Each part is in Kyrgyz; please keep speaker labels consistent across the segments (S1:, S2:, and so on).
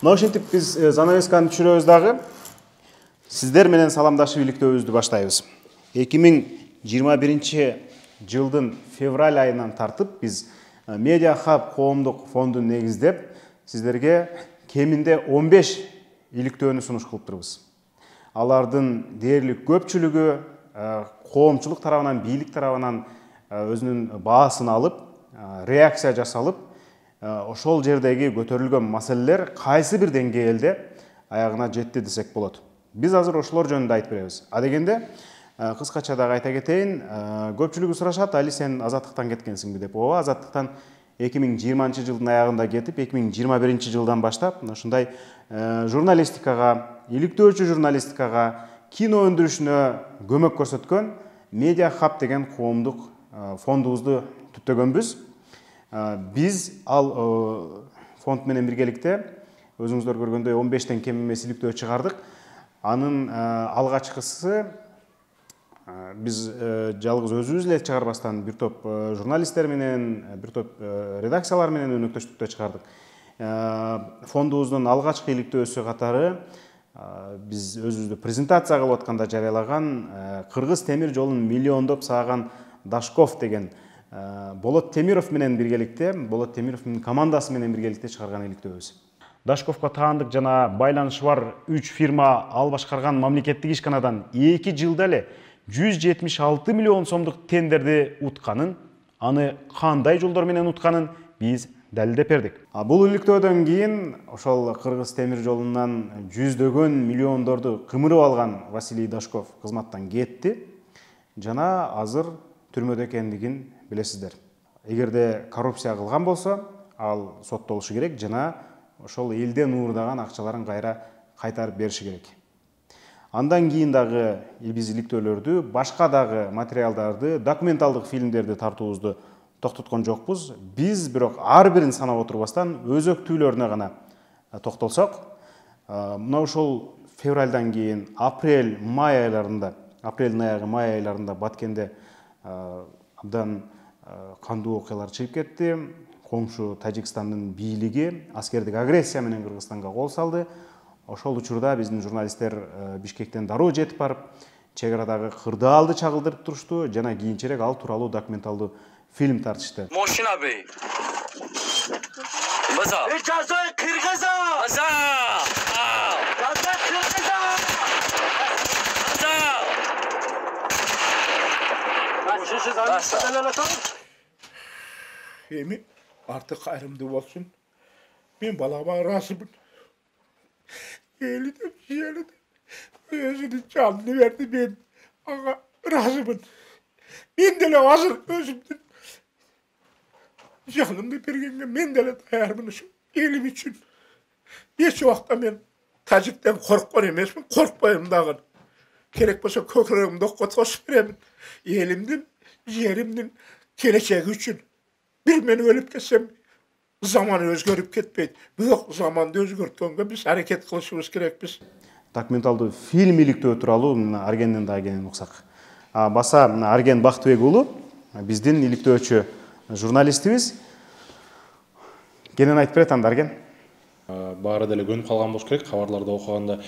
S1: Мына ошентип биз занавесканы түшүрөбүз дагы. Сиздер менен саламдашып иликтөөбүздү баштайбыз. 2021 жылдын февраль айынан тартып биз Media Hub коомдук фондун негиздеп сиздерге кеминде 15 иликтөөнү сунуш кылып турбуз. Алардын дээрлик көпчүлүгү коомчулук тарабынан, бийлик тарабынан өзүнүн баасын алып, реакция жасалып, ошол жердеги көтөрүлгөн маселелер кайсы бир деңгээлде аягына жетти десек болот. Биз азыр ошолор жөнүндө айтып беребиз. Адегенде кыскача дагы айта кетейин, көпчүлүгү сурашат, али сен Азаттыктан кеткенсиңби деп. Ооба, Азаттыктан 2020 жылдын аягында кетип, 2021 жылдан баштап ушундай журналистикага, иликтөөчү журналистикага, кино өндүрүшүнө көмөк көрсөткөн Media Hub деген коомдук фондубузду түптөгөнбүз. Биз ал фонд менен биргеликте өзүңүздөр көргөндөй 15тен кем эмес иликтөө чыгардык. Анын алгачкысы биз жалгыз өзүбүз эле чыгарбастан бир топ журналисттер менен, бир топ редакциялар менен өнөктөштүктө чыгардык. Фондубуздун алгачкы иликтөөсү катары биз өзүбүздү презентация кылып атканда жарыялаган Кыргыз темир жолун миллиондоп сааган Дашков деген Болот Темиров менен биргеликте, Болот Темировдун командасы менен биргеликте чыгарган иликтөөбүз. Дашковго таандык жана байланышы бар 3 фирма ал башкарган мамлекеттик ишканадан 2 жылда эле 176 миллион сомдук тендерди утканын, аны кандай жолдор менен утканын биз далилдеп бердик. Бул иликтөөдөн кийин ошол Кыргыз темир жолунан жүздөгөн миллиондорду кымырып алган Василий Дашков кызматтан кетти жана азыр түрмөдө экендигин билесиздер. Эгерде коррупция кылган болсо, ал соттолушу керек жана ошол элден уурдаган акчаларын кайра кайтарып бериши керек. Андан кийин дагы биз иликтөөлөрдү, башка дагы материалдарды, документалдык фильмдерди тартуубузду токтоткон жокпуз. Биз бирок ар бирин санап отурбастан өзөктүүлөрүнө гана токтолсок, мына ушул февралдан кийин апрель-май айларында, апрелдин аягы май айларында Баткенде абдан кандуу окуялар чыгып кетти. Коңшу Тажикстандын бийлиги аскердик агрессия менен Кыргызстанга кол салды. Ошол учурда биздин журналисттер Бишкектен дароо жетип барып, чек арадагы кырдаалды чагылдырып турушту жана кийинчерээк ал тууралуу документалдуу фильм тартышты.
S2: Машина бей. База. Жаза Кыргыза. База. Жаза Кыргыза. База.
S3: Эми арты кайрымдуу болсун. Мен балама ыраазымын. Эли деп, жери деп, өзүнүн жанын берди, мен ага ыраазымын. Мен деле азыр өзүмдүн жанымды бергенге мен деле даярмын ушу элим үчүн. Эч убакта мен тажиктен корккон эмесмин, коркпойм дагы. Керек болсо көкүрөгүмдү окко тосуп беремин. Элимдин, жеримдин келечеги үчүн. Бир мен өлүп кетсем, заман өзгөрүп кетпейт. Бирок заманды өзгөрткөнгө биз аракет кылышыбыз керекпиз.
S1: Документалдуу фильм иликтөө тууралуу Аргенден дагы кенен уксак. Баса Арген Бактыбек уулу биздин иликтөөчү журналистибиз. Кенен айтып берет анда Арген.
S4: Баары деле көнүп калган болуш керек. Кабарларда окуганда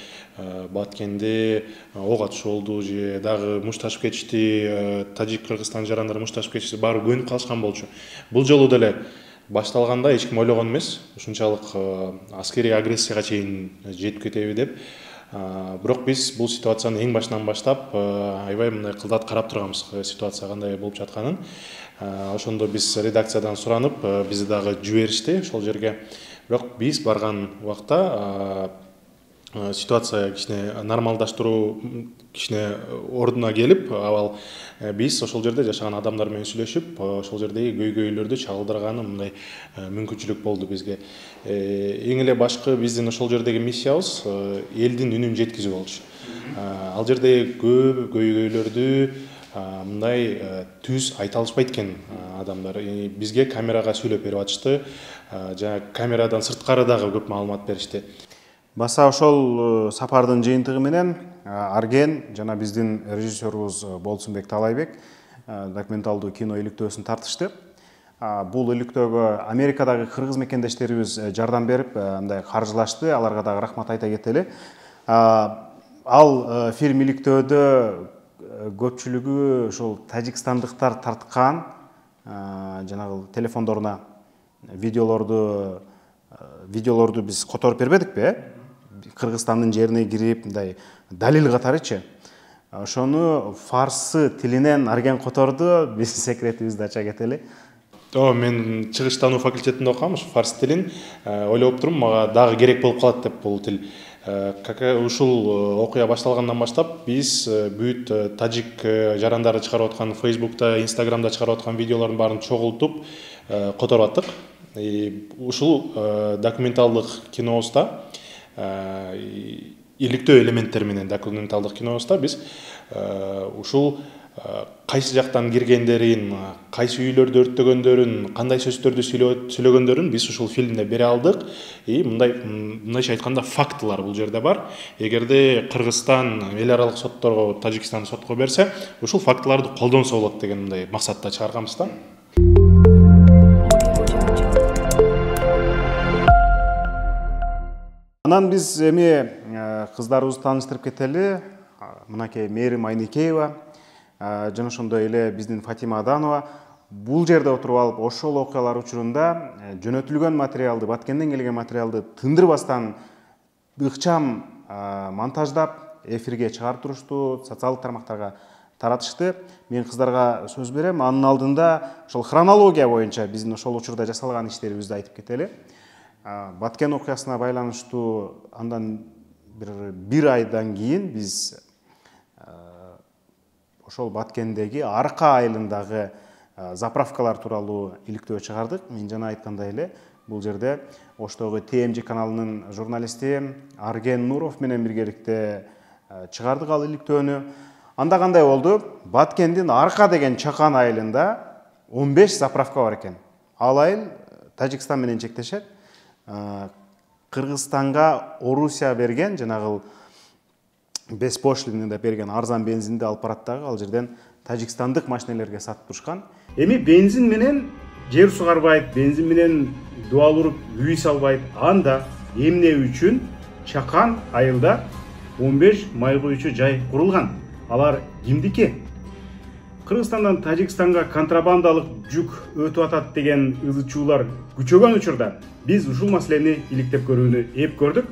S4: Баткенде ок атыш болду же дагы мушташып кетишти, Тажик Кыргызстан жарандары мушташып кетишти, баары көнүп калышкан болчу. Бул жолу деле башталганда эч ким ойлогон эмес, ушунчалык аскерий агрессияга чейин жетип кетеби деп. Бирок биз бул ситуацияны эң башынан баштап аябай мындай кылдат карап турганбыз, ситуация кандай болуп жатканын. Ошондо биз редакциядан суранып, бизди дагы жиберишти ошол жерге. Бирок биз барган убакта ситуация кичине нормалдаштыруу кичине ордуна келип, абал биз ошол жерде жашаган адамдар менен сүйлөшүп, ошол жердеги көйгөйлөрдү чагылдырганы мындай мүмкүнчүлүк болду бизге. Эң эле башкы биздин ошол жердеги миссиябыз элдин үнүн жеткизүү болчу. Ал жердеги көп көйгөйлөрдү мындай түз айта алышпайт экен адамдар. Бизге камерага сүйлөп берип атышты, жана камерадан сырткары дагы көп маалымат беришти.
S1: Баса ошол сапардын жыйынтыгы менен Арген жана биздин режиссерубуз Болсунбек Талайбек документалдуу кино иликтөөсүн тартышты. Бул иликтөөгө Америкадагы кыргыз мекендештерибиз жардам берип, мындай каржылашты. Аларга дагы рахмат айта кетели. Ал фильм иликтөөдө көпчүлүгү ошол тажикстандыктар тарткан жанагы телефондоруна видеолорду биз которуп бербедикпи? Кыргызстандын жерине кирип, мындай далил катарычы. Ошону фарсы тилинен арген которду, биз секретибизди ача кетели.
S4: Мен чыгыштануу факультетинде окугам, фарс тилин. Ойлоп турум, мага дагы керек болуп калат деп бул тил. Ушул окуя башталгандан баштап биз бүт тажик жарандары чыгарып аткан Facebook'та, Instagram'да чыгарып аткан видеолордун баарын чогултуп которуп аттык. Ушул документалдык кинобузда, иликтөө элементтери менен документалдык кинобузда биз ушул кайсы жактан киргендерин, кайсы үйлөрдү өрттөгөндөрүн, кандай сөздөрдү сүйлөгөндөрүн биз ушул фильмде бере алдык. Мындайча айтканда фактылар бул жерде бар. Эгерде Кыргызстан эл аралык сотторго, Тажикстан сотко берсе, ушул фактыларды колдонсо болот деген мындай максатта чыгарганбыз да.
S1: Анан биз эми кыздарыбызды тааныштырып кетели. Мынакей Мээрим Айникеева, жана ошондой эле биздин Фатима Аданова. Бул жерде отуруп алып, ошол окуялар учурунда жөнөтүлгөн материалды, Баткенден келген материалды тындырбастан ыкчам монтаждап, эфирге чыгарып турушту, социалдык тармактарга таратышты. Мен кыздарга сөз берем. Анын алдында ошол хронология боюнча биздин ошол учурда жасалган иштерибизди айтып кетели. Баткен окуясына байланыштуу андан бир айдан кийин биз ошол Баткендеги Арка айылындагы заправкалар тууралуу иликтөө чыгардык. Мен жана айткандай эле, бул жерде Оштогу ТМЖ каналынын журналисти Арген Нуров менен биргеликте чыгардык ал иликтөөнү. Анда кандай болду? Баткендин Арка деген чакан айылында 15 заправка бар экен. Ал айыл Тажикстан менен чектешет. Кыргызстанга Орусия берген, жанагы беспошлинный деп берген арзан бензинди алып барат дагы, ал жерден тажикстандык машинелерге сатып турушкан. Эми бензин менен жер сугарбайт, бензин менен дуал уруп үй салбайт. Анда эмне үчүн чакан айылда 15 май куючу жай курулган? Алар кимдики? Кыргызстандан Тажикстанга контрабандалык жүк өтүп атат деген ызычуулар күчөгөн учурда биз ушул маселени иликтеп көрүүнү эп көрдүк.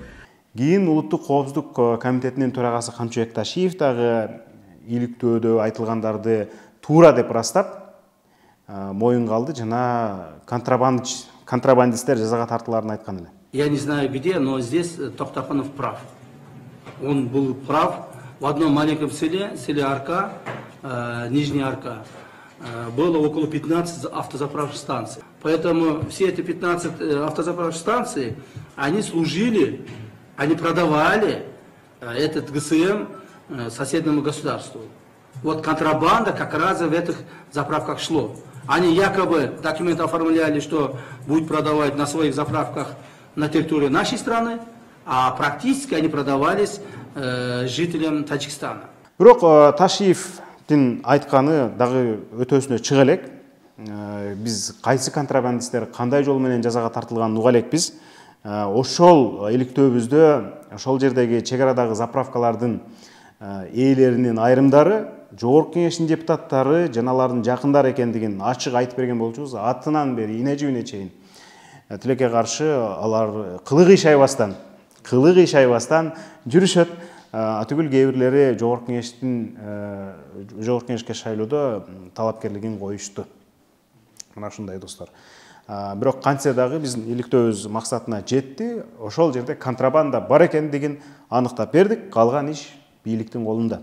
S1: Кийин Улуттук коопсуздук комитетинин төрагасы Камчыбек Ташиев дагы иликтөөдө айтылгандарды туура деп ырастап моюнга алды жана контрабандисттер жазага тартыларын айткан эле.
S5: Я не знаю где, но здесь Токтапанов прав. Он был прав. В одном маленьком селе Арка, Нижняя Арка, было около 15 автозаправочных станций. Поэтому все эти 15 автозаправочных станций, они служили, они продавали этот ГСМ соседнему государству. Вот контрабанда как раз в этих заправках шло. Они якобы документы оформляли, что будет продавать на своих заправках на территории нашей страны, а практически они продавались жителям Таджикистана.
S1: Бирок Ташиевдин айтканы дагы өтөсүнө чыга элек. Биз кайсы контрабандисттер кандай жол менен жазага тартылганын уга элекпиз. Ошол иликтөөбүздө ошол жердеги чек арадагы заправкалардын ээлеринин айрымдары Жогорку Кеңештин депутаттары жана алардын жакындары экендигин ачык айтып берген болчубуз. Атынан бери ине жибине чейин тилекке каршы алар кылыгый шайбастан жүрүшөт. Атүгүл кээ бирлери Жогорку Кеңешке шайлоодо талапкерлигин коюшту. Мына ушундай достор. Бирок кантсе дагы биздин иликтөөбүз максатына жетти. Ошол жерде контрабанда бар экендигин аныктап бердик. Калган иш бийликтин колунда.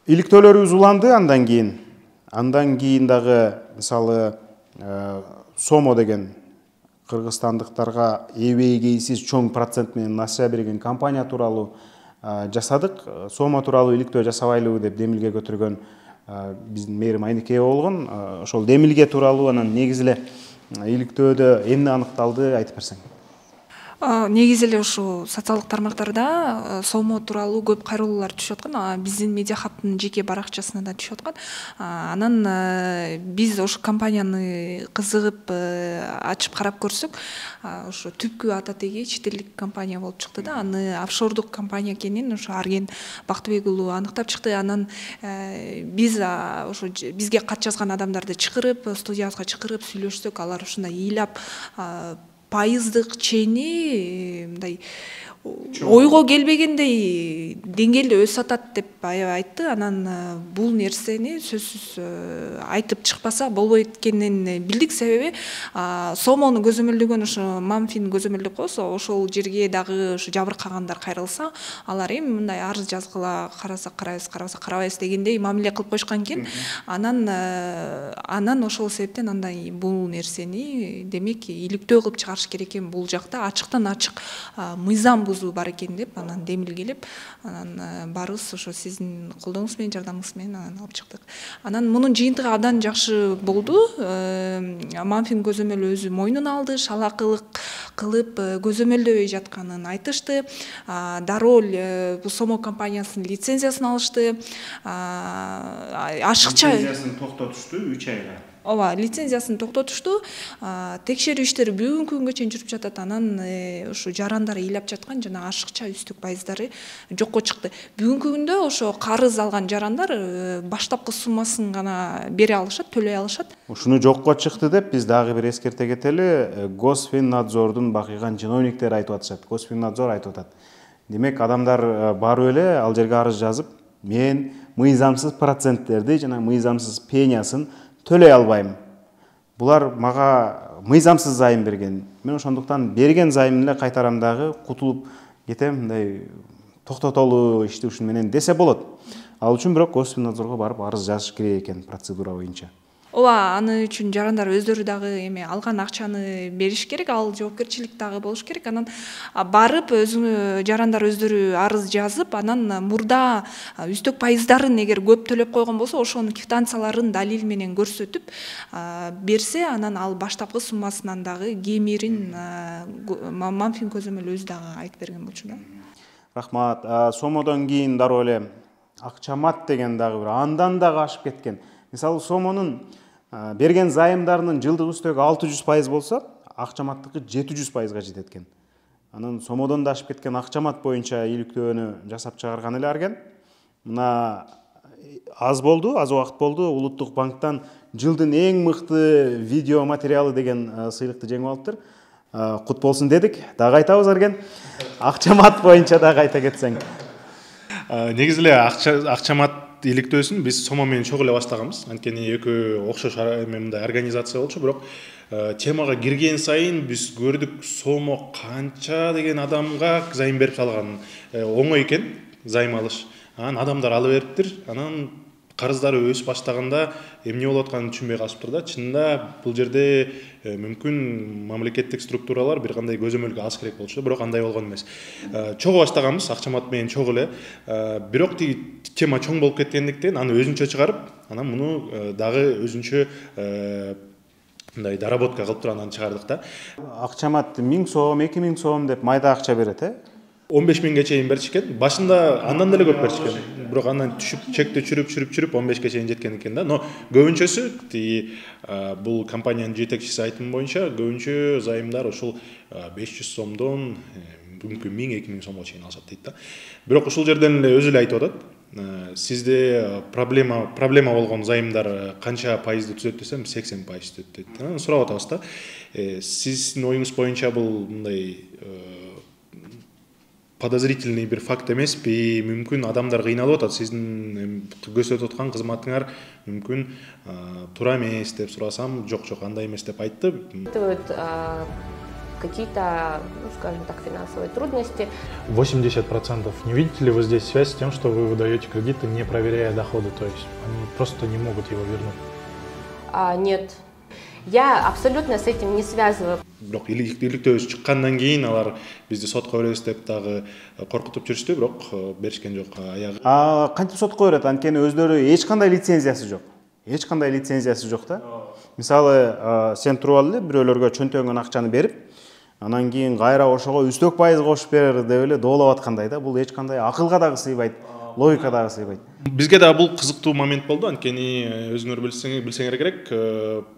S1: Иликтөөлөрүбүз уланды андан кийин дагы мисалы Сомо деген кыргызстандыктарга эбегейсиз чоң процент менен насыя берген компания тууралуу жасадык. Сомо тууралуу иликтөө жасабайлыбы деп демилге көтөргөн биздин Мээрим Айникеева болгон. Ошол демилге тууралуу анан негизи эле иликтөөдө эмне аныкталды айтып берсең.
S6: Негизи эле ушу социалдык тармактарда соммо тууралуу көп кайрылуулар түшүп аткан. Биздин Медиа Хабтын жеке баракчасына да түшүп аткан. Анан биз ошо компанияны кызыгып ачып карап көрсөк, ошо түпкү ата теги чет элдик компания болуп чыкты да. Аны офшордук компания экенин ошо Арген Бактыбек уулу аныктап чыкты. Анан биз ошо бизге кат жазган адамдарды чакырып, студиябызга чакырып сүйлөшсөк, алар ушундай ыйлап пайыздык чейни мындай ойго келбегендей деңгээлде өсүп атат деп аябай айтты. Анан бул нерсени сөзсүз айтып чыкпаса болбойт экенин билдик. Себеби сомонун көзөмөлдөгөн ошо Мамфин көзөмөлдөп койсо, ошол жерге дагы ошо жабыркагандар кайрылса, алар эми мындай арыз жазгыла, карасак карайбыз, карабасак карабайбыз дегендей мамиле кылып койушкан экен. Анан ошол себептен андай бул нерсени демек иликтөө кылып чыгарыш керек экен. Бул жакта ачыктан ачык мыйзам бар экен деп анан демилгелеп, анан барыбыз ошо сиздин колдооңуз менен, жардамыңыз менен анан алып чыктык. Анан мунун жыйынтыгы абдан жакшы болду. Мамфин көзөмөл өзү мойнуна алды, шалакылык кылып көзөмөлдөбөй жатканын айтышты. Дароль бул Сомо компаниясынын лицензиясын алышты. Ашыкча
S1: лицензиясын токтотушту 3 айга.
S6: Ооба, лицензиясын токтотушту. Текшерүү иштери бүгүнкү күнгө чейин жүрүп жатат. Анан ушу жарандар ыйлап жаткан жана ашыкча үстүк пайыздары жокко чыкты. Бүгүнкү күндө ошо карыз алган жарандар баштапкы суммасын гана бере алышат, төлөй алышат.
S1: Ушуну жокко чыкты деп биз дагы бир эскерте кетели. Госфиннадзордун бакыйган чиновниктери айтып атышат. Госфиннадзор айтып атат. Демек адамдар барып эле ал жерге арыз жазып, мен мыйзамсыз проценттерди жана мыйзамсыз пениясын төлөй албайм. Булар мага мыйзамсыз зайым берген. Мен ошондуктан берген займын эле кайтарам дагы, кутулуп кетем, мындай токтотолуу ишти ушун менен десе болот. Ал үчүн бирок Госфиннадзорго барып арыз жазыш керек экен процедура боюнча.
S6: Ооба, аны үчүн жарандар өздөрү дагы эми алган акчаны бериш керек, ал жоопкерчилик дагы болуш керек. Анан барып жарандар өздөрү арыз жазып, анан мурда үстөк пайыздарын эгер көп төлөп койгон болсо, ошонун квитанцияларын далил менен көрсөтүп берсе, анан ал баштапкы суммасынан дагы кемирин Мамфин көзөмөл өзү дагы айтып берген болчу да.
S1: Рахмат. Сомодон кийин дароо эле Акчамат деген дагы бир андан дагы ашып кеткен. Мисалы Сомонун берген зайымдарынын жылдык үстөгү 600% болсо, Акчаматтыкы 700%га жетет экен. Анан Сомодон да ашып кеткен Акчамат боюнча иликтөөнү жасап чыгарган эле Арген. Мына аз болду, аз убакыт болду. Улуттук банктан жылдын эң мыкты видео материалы деген сыйлыкты жеңип алыптыр. Кут болсун дедик. Дагы айтабыз Арген. Акчамат боюнча дагы айта кетсең.
S4: Негизи эле Акчамат иликтөөсүн биз Сомо менен чогуу эле баштаганбыз. Анткени экөө окшош мындай организация болчу, бирок темага кирген сайын биз көрдүк Сомо канча деген адамга зайым берип салган. Оңой экен зайым алыш. Анан адамдар ала бериптир. Анан карыздары өсүп баштаганда эмне болуп атканын түшүнбөй калышыптыр да. Чынында бул жерде мүмкүн мамлекеттик структуралар бир кандай көзөмөлгө алыш керек болчу, бирок андай болгон эмес. Чогуу баштаганбыз, Акчамат менен чогуу эле. Бирок тема чоң болуп кеткендиктен аны өзүнчө чыгарып, анан муну дагы өзүнчө мындай доработка кылып туруп анан чыгардык да.
S1: Акчамат 1000 сом, 2000 сом деп майда акча берет,
S4: 15 миңге чейин беришкен. Башында андан деле көп беришкен. Бирок андан түшүп, чекти чүрүп 15ге чейин жеткен экен да. Но көбүнчөсү бул компаниянын жетекчиси айтымы боюнча көбүнчө зайымдар ушул 500 сомдон мүмкүн 1000-2000 сомго чейин алышат дейт да. Бирок ушул жерден эле өзү эле айтып атат. Сизде проблема болгон зайымдар канча пайызды түзөт десем 80% түзөт дейт. Анан сурап атабыз да. Сиздин оюңуз боюнча бул мындай подозрительный бир факт эмеспи? Мүмкүн адамдар кыйналып атат, сиздин көрсөтүп аткан кызматыңар мүмкүн туура эмес деп сурасам, жок андай эмес деп айтты.
S7: Какие-то, скажем так, финансовые трудности.
S8: 80%. Не видите ли вы здесь связь с тем, что вы выдаете кредиты, не проверяя доходы? То есть они просто не могут его вернуть?
S7: Нет. Я абсолютно с этим не связываю.
S4: Бирок иликтөө чыккандан кийин алар бизди сотко беребиз деп дагы коркутуп жүрүштү, бирок беришкен жок аягы.
S1: Кантип сотко берет? Анткени өздөрү эч кандай лицензиясы жок. Эч кандай лицензиясы жок да. Мисалы, сен туруп ал эле бирөөлөргө чөнтөгөн акчаны берип, анан кийин кайра ошого үстөк пайыз кошуп берер деп эле доолоп аткандай да. Бул эч кандай акылга дагы сыйбайт, логика дагы сыйбайт.
S4: Бизге да бул кызыктуу момент болду, анткени өзүңөр билсеңер керек,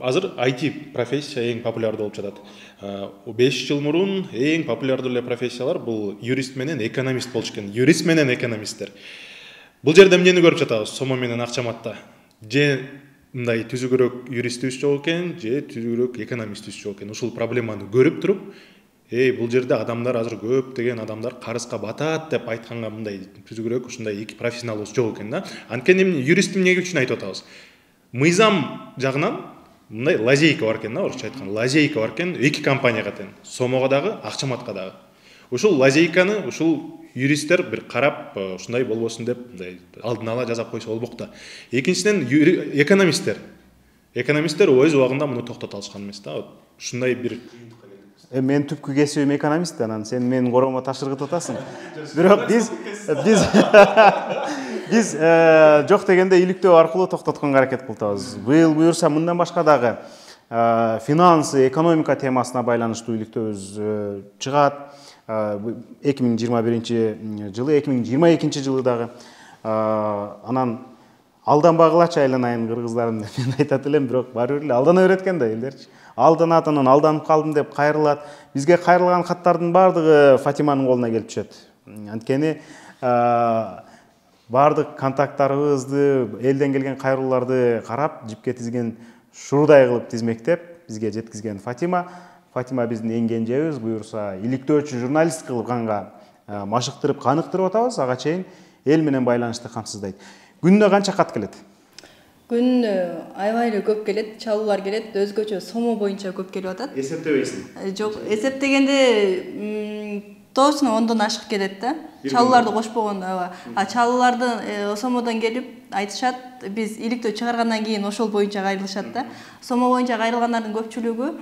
S4: азыр IT профессия эң популярдуу болуп жатат. 5 жыл мурун эң популярдуу эле профессиялар бул юрист менен экономист болчу экен. Юрист менен экономисттер. Бул жерде эмнени көрүп жатабыз? Сомо менен акчаматта. Же мындай түзүгүрөөк юристибиз жок экен, же түзүгүрөөк экономистибиз жок экен. Ушул проблеманы көрүп туруп, бул жерде адамдар азыр көптөгөн адамдар карызга батат деп айтканга мындай түзүгүрөөк ушундай эки профессионалыбыз жок экен да. Анткени юрист эмне үчүн айтып атабыз? Мыйзам жагынан мындай лазейка бар экен да, орусча айтканда. Лазейка бар экен эки компанияга тең. Сомого дагы, акчаматка дагы. Ушул лазейканы ушул юристтер бир карап ушундай болбосун деп мындай алдын ала жазап койсо болмок да. Экинчиден экономисттер өз убагында муну токтото алышкан эмес да. Ушундай бир
S1: Мен түпкү кесибим экономист, анан сен менин короомо ташыргытып атасың. Бирок биз жок дегенде иликтөө аркылуу токтотконго аракет кылып атабыз. Быйыл буюрса мындан башка дагы финансы, экономика темасына байланыштуу иликтөөбүз чыгат. 2021 жылы, 2022 жылы дагы. Анан алданбагылачы айланайын кыргыздарым деп мен айтат элем, бирок баары бир эле алдана берет экен да элдерчи. Алданат, анан алданып калдым деп кайрылат. Бизге кайрылган каттардын баардыгы Фатиманын колуна келип түшөт. Анткени баардык контакттарыбызды, элден келген кайрылууларды карап, жипке тизген шуудай кылып тизмектеп бизге жеткизген Фатима. Фатима биздин эң кенжебиз, буюрса иликтөөчү журналист кылганга машыктырып, каныктырып атабыз. Ага чейин эл менен байланышты камсыздайт. Күнүнө канча кат келет?
S9: Күнүнө аябай эле көп келет, чалуулар келет, өзгөчө Сомо боюнча көп келип атат.
S1: Эсептебейсиң?
S9: Жок, эсептегенде точно 10дон ашык келет да. Чалууларды кошпогондо, ооба. Чалууларды Сомодон келип айтышат, биз иликтөө чыгаргандан кийин ошол боюнча кайрылышат да. Сомо боюнча кайрылгандардын көпчүлүгү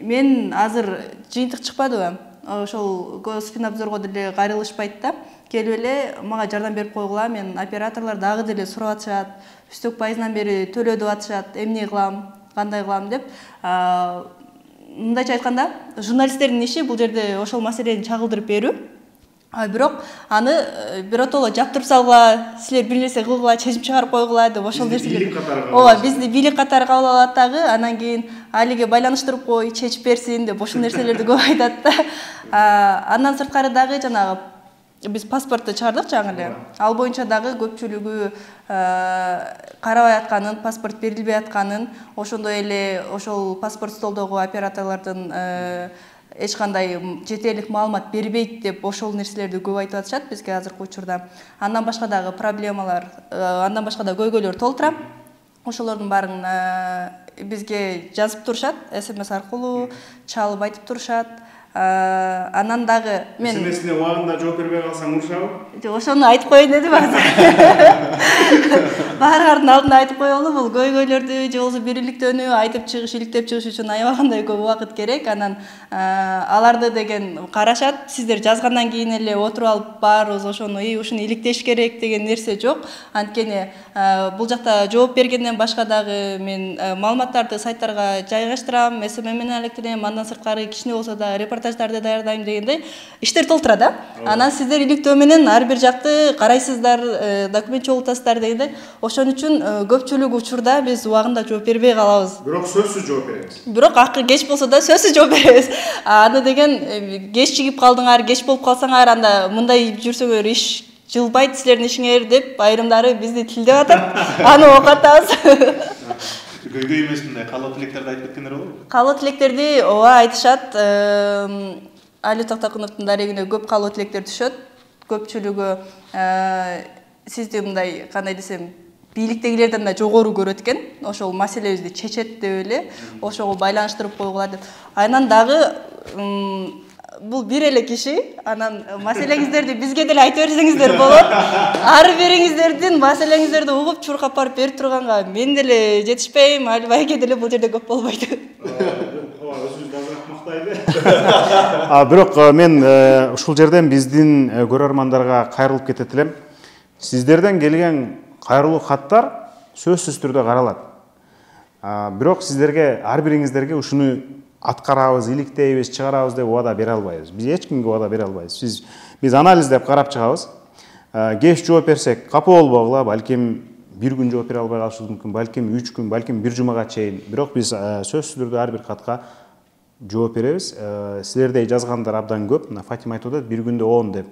S9: мен азыр жыйынтык чыкпадыбы? Ошол Госпинабзорго деле кайрылышпайт да. Келип эле мага жардам берип койгула, мен операторлор дагы деле сурап атышат, үстөк пайыздан бери төлөдүп атышат, эмне кылам, кандай кылам деп. Мындайча айтканда, журналисттердин иши бул жерде ошол маселени чагылдырып берүү. Бирок аны биротоло жаптырып салгыла, силер бир нерсе кылгыла, чечим чыгарып койгула деп ошол нерселер. Ооба, бизди бийлик катары кабыл алат дагы, анан кийин алиге байланыштырып кой, чечип берсин деп ошол нерселерди көп айтат да. Андан сырткары дагы жанагы биз паспортты чыгардык жаңы эле. Ал боюнча дагы көпчүлүгү карабай атканын, паспорт берилбей атканын, ошондой эле ошол паспорт столдогу операторлордун эч кандай жетерлик маалымат бербейт деп ошол нерселерди көп айтып атышат бизге азыркы учурда. Андан башка дагы проблемалар, андан башка да көйгөйлөр толтура. Ошолордун баарын бизге жазып турушат, SMS аркылуу чалып айтып турушат. Анан дагы мен
S1: СМСине убагында жооп бербей калсаң урушабы?
S9: Ошону айтып коеюн дедим азыр. Баарыңардын алдында айтып коелу, бул көйгөйлөрдү же болбосо бир иликтөөнү айтып чыгыш, иликтеп чыгыш үчүн аябагандай көп убакыт керек. Анан аларды деген карашат, сиздер жазгандан кийин эле отуруп алып баарыбыз ошону ушуну иликтеш керек деген нерсе жок. Анткени бул жакта жооп бергенден башка дагы мен маалыматтарды сайттарга жайгаштырам, SMS менен алектирем, андан сырткары кичине болсо да репортаждарды даярдайм дегендей иштер толтура да. Анан сиздер иликтөө менен ар бир жакты карайсыздар, документ чогултасыздар дегенде, ошон үчүн көпчүлүк учурда биз убагында жооп бербей калабыз.
S1: Бирок сөзсүз жооп беребиз.
S9: Бирок акыры кеч болсо да сөзсүз жооп беребиз. Аны деген кеч чыгып калдыңар, кеч болуп калсаңар, анда мындай жүрсөңөр иш жылбайт силердин ишиңер деп айрымдары бизди тилдеп атат. Аны окуп атабыз.
S4: Көйгөй эмес мындай каалоо тилектерди айтып кеткендер болобу?
S9: Каалоо тилектерди ооба айтышат. Али Токтокуновдун дарегине көп каалоо тилектер түшөт. Көпчүлүгү сизди мындай кандай десем, бийликтегилерден да жогору көрөт экен. Ошол маселебизди чечет деп эле, ошого байланыштырып койгула деп. Анан дагы бул бир эле киши, анан маселеңиздерди бизге деле айтып берсеңиздер болот. Ар бириңиздердин маселеңиздерди угуп чуркап барып берип турганга мен деле жетишпейм, Али байке деле бул жерде көп болбойт.
S1: Бирок мен ушул жерден биздин көрөрмандарга кайрылып кетет элем. Сиздерден келген кайрылуу каттар сөзсүз түрдө каралат. Бирок сиздерге ар бириңиздерге ушуну аткарабыз, иликтейбиз, чыгарабыз деп убада бере албайбыз. Биз эч кимге убада бере албайбыз. Биз анализдеп карап чыгабыз. Кеш жооп берсек, капа болбогула, балким бир күн жооп бере албай калышыбыз мүмкүн, балким 3 күн, балким бир жумага чейин. Бирок биз сөзсүз түрдө ар бир катка жооп беребиз. Силердей жазгандар абдан көп. Фатима айтып атат, бир күндө 10 деп.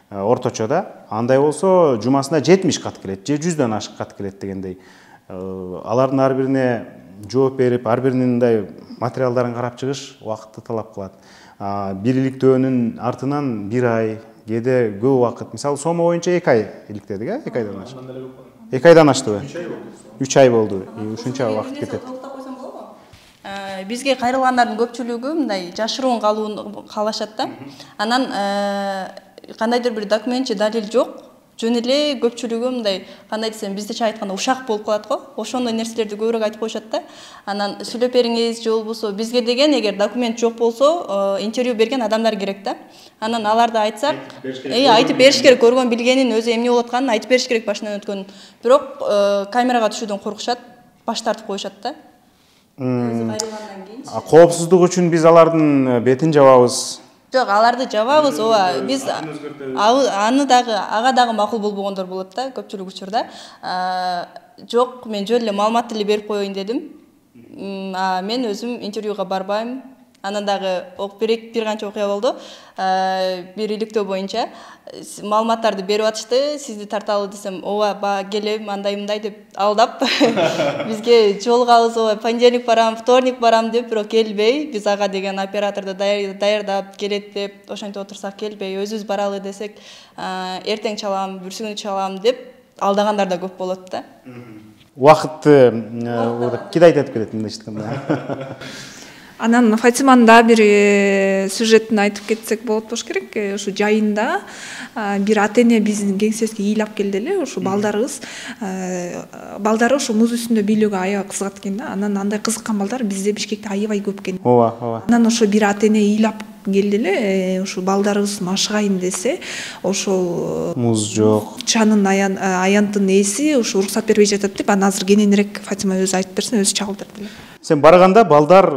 S1: Орточода. Андай болсо, жумасына 70 кат келет, же 100дөн ашык кат келет дегендей. Алардын ар бирине жооп берип, ар биринин мындай материалдарын карап чыгыш убакытты талап кылат. Бир иликтөөнүн артынан 1 ай, кээде көп убакыт. Мисалы, сомо боюнча 2 ай иликтедик, 2 айдан ашты. 2 айдан аштыбы? 3 ай болду. Ушунча убакыт кетет.
S9: Бизге кайрылгандардын көпчүлүгү мындай жашыруун калууну каалашат да. Анан кандайдыр бир документ же далил жок. Жөн эле көпчүлүгү мындай кандай десем, биздече айтканда ушак болуп калат го. Ошондой нерселерди көбүрөөк айтып коюшат да. Анан сүйлөп бериңиз же болбосо бизге деген эгер документ жок болсо, интервью берген адамдар керек да. Анан аларды айтсак, айтып бериш керек, көргөн билгенин, өзү эмне болуп атканын айтып бериш керек башынан өткөнүн. Бирок камерага түшүүдөн коркушат, баш тартып коюшат да.
S1: Коопсуздук үчүн биз алардын бетин жабабыз.
S9: Жок, аларды жабабыз, ооба. Биз аны дагы, ага дагы макул болбогондор болот да, көпчүлүк учурда. Жок, мен жөн эле маалымат эле берип коеюн дедим. Мен өзүм интервьюга барбайм. Анан дагы бир канча окуя болду. Бир иликтөө боюнча маалыматтарды берип атышты. Сизди тарталы десем, ооба, келем, андай мындай деп алдап бизге жолугабыз, понедельник барам, вторник барам деп, бирок келбей, биз ага деген операторду даярдап келет деп, ошентип отурсак келбей, өзүбүз баралы десек, эртең чалам, бүрсүгүнү чалам деп алдагандар да көп болот да.
S1: Убакытты кидайт этип келет мындай айтканда.
S6: Анан Фатиманын да бир сюжетин айтып кетсек болот болуш керек. Ушу жайында бир ата-эне биздин кеңсебизге ыйлап келди эле. Ушу балдарыбыз, балдары ушу муз үстүндө бийлөөгө аябай кызыгат экен да. Анан андай кызыккан балдар бизде Бишкекте аябай көп экен.
S1: Ооба.
S6: Анан ошо бир ата-эне ыйлап келди эле, ушу балдарыбыз машыгайын десе, ошол
S1: муз жок.
S6: Чанын аянтын ээси ушу уруксат бербей жатат деп, анан азыр кененирээк Фатима өзү айтып берсин, өзү чагылдырды эле.
S1: Сен барганда балдар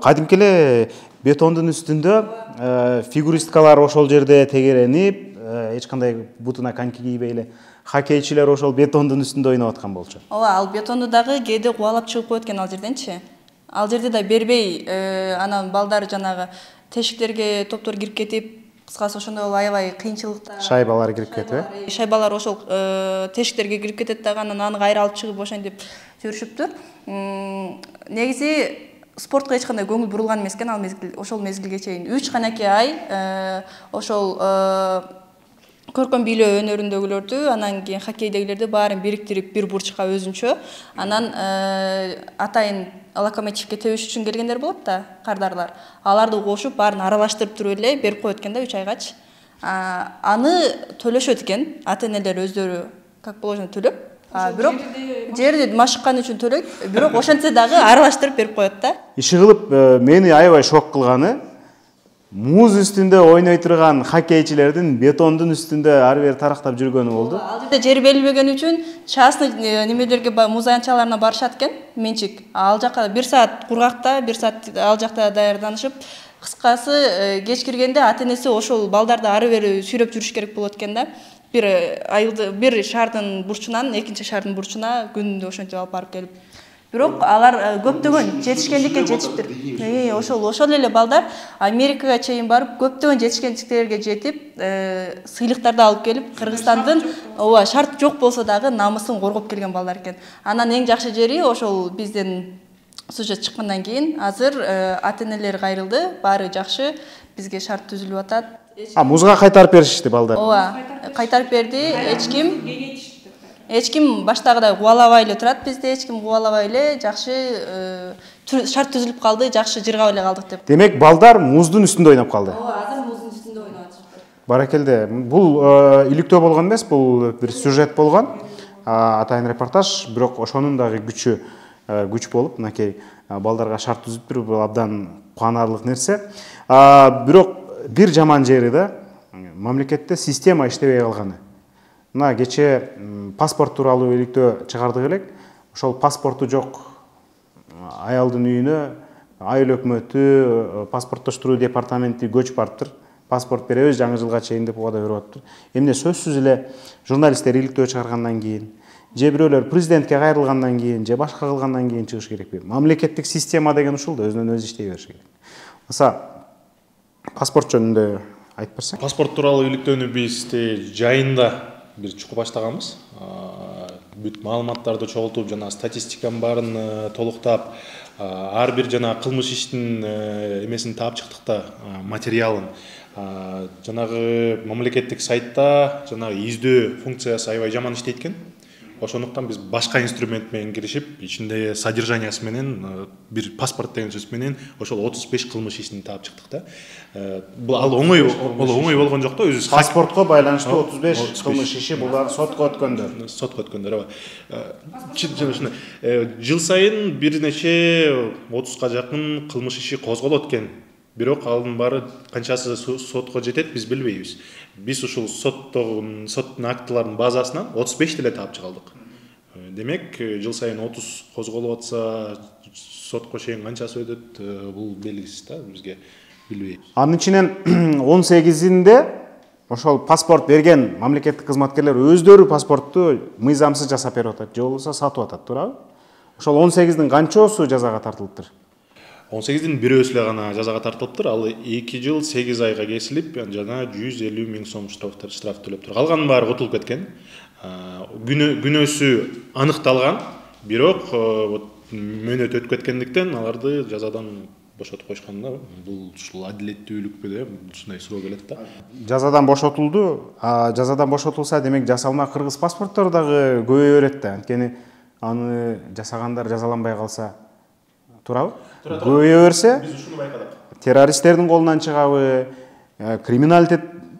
S1: кадимки эле бетондун үстүндө фигуристкалар ошол жерде тегеренип, эч кандай бутуна коньки кийбей эле хоккейчилер ошол бетондун үстүндө ойноп аткан болчу.
S9: Ооба, ал бетонду дагы кээде кубалап чыгып коет экен ал жерденчи. Ал жерде да бербей, анан балдар жанагы тешиктерге топтор кирип кетип, кыскасы ошондой болуп аябай кыйынчылыкта.
S1: Шайбалар кирип кетип,
S9: Шайбалар ошол тешиктерге кирип кетет дагы, анан аны кайра алып чыгып ошентип жүрүшүптүр. Негизи спортко эч кандай көңүл бурулган эмес экен ал мезгил, ошол мезгилге чейин 3 канаке ай ошол көркөм бийлөө өнөрүндөгүлөрдү, анан кийин хоккейдегилерди баарын бириктирип бир бурчка өзүнчө, анан атайын локомотивке тебиш үчүн келгендер болот да, кардарлар. Аларды кошуп, баарын аралаштырып туруп эле берип коет экен да 3 айгач. Аны төлөшөт экен, ата-энелер өздөрү как положено төлөп, бирок жерди машыккан үчүн төлөйт, бирок ошентсе дагы аралаштырып берип коет да.
S1: Иши кылып мени аябай шок кылганы, муз үстүндө ойной турган хоккейчилердин бетондун үстүндө ар бери тарактап жүргөнү болду.
S9: Ал жерде жер берилбеген үчүн частный немелерге, муз аянтчаларына барышат экен, менчик. Ал жака 1 саат кургакта, 1 саат ал жакта даярданышып, кыскасы кеч киргенде ата-энеси ошол балдарды ары бери сүйрөп жүрүш керек болот экен да. Бир шаардын бурчунан экинчи шаардын бурчуна күнүндө ошентип алып барып келип. Бирок алар көптөгөн жетишкендикке жетиптир. Ошол эле балдар Америкага чейин барып, көптөгөн жетишкендиктерге жетип, сыйлыктарды алып келип, Кыргызстандын шарт жок болсо дагы намысын коргоп келген балдар экен. Анан эң жакшы жери ошол бизден сюжет чыккандан кийин азыр ата-энелер кайрылды, баары жакшы, бизге шарт түзүлүп атат.
S1: Музга кайтарып беришти балдар.
S9: Ооба, кайтарып берди. Эч ким баштагыдай кубалабай эле турат, бизде эч ким кубалабай эле, жакшы шарт түзүлүп калды, жакшы жыргап эле калдык деп.
S1: Демек балдар муздун үстүндө ойноп калды.
S9: Ооба, азыр муздун үстүндө ойноп атышты.
S1: Баракелде. Бул иликтөө болгон эмес, бул бир сюжет болгон. Атайын репортаж, бирок ошонун дагы күч болуп, мынакей балдарга шарт түзүп берүү бул абдан кубанарлык нерсе. Бирок бир жаман жери да мамлекетте система иштебей калганы. Мына кече паспорт тууралуу иликтөө чыгардык элек. Ошол паспорту жок аялдын үйүнө айыл өкмөтү, паспорттоштуруу департаменти көчүп барыптыр. Паспорт беребиз жаңы жылга чейин деп убада берип атыптыр. Эмне сөзсүз эле журналисттер иликтөө чыгаргандан кийин, же бирөөлөр президентке кайрылгандан кийин, же башка кылгандан кийин чыгыш керекпи? Мамлекеттик система деген ушул да, өзүнөн өзү иштей бериш керек. Маса паспорт жөнүндө айтып берсең.
S4: Паспорт тууралуу иликтөөнү биз жайында бир чукуп баштаганбыз. Бүт маалыматтарды чогултуп, жана статистиканын баарын толуктап, ар бир жана кылмыш иштин эмесин таап чыктык да, материалын. Жанагы мамлекеттик сайтта жанагы издөө функциясы аябай жаман иштейт экен. Ошондуктан биз башка инструмент менен киришип, ичинде содержаниясы менен бир паспорт деген сөз менен ошол 35 кылмыш ишин таап чыктык да. Бул ал оңой болгон жок да, өзү
S1: паспортко байланыштуу 35 кылмыш иши, булар сотко өткөндөр.
S4: Сотко өткөндөр, ооба. Жыл сайын бир нече 30га жакын кылмыш иши козголот экен. Бирок алардын баары канчасы сотко жетет, биз билбейбиз. Биз ушул соттун актыларынын базасынан 35 деле таап чыгалдык. Демек, жыл сайын 30 козголуп атса, сотко чейин канчасы өтөт, бул белгисиз да, бизге билбейбиз.
S1: Анын ичинен 18-inde ошол паспорт берген мамлекеттик кызматкерлер өздөрү паспортту мыйзамсыз жасап берип атат, же болбосо сатып атат, туурабы? Ошол 18-дин канчоосу жазага тартылыптыр?
S4: 18-дин бирөөсү эле гана жазага тартылыптыр. Ал 2 жыл 8 айга кесилип, жана 150 000 сом штраф төлөптүр. Калганын баары утулуп кеткен. Күнөөсү аныкталган, бирок мөөнөт өтүп кеткендиктен аларды жазадан бошотуп койушкан да. Бул ушул адилеттүүлүкпү деп ушундай суроо келет да.
S1: Жазадан бошотулду. Жазадан бошотулса, демек жасалма кыргыз паспорттор дагы көбөйө берет да. Анткени аны жасагандар жазаланбай калса, туурабы? Көбөйө берсе,
S4: биз ушуну байкадык.
S1: Террористтердин колунан чыгабы,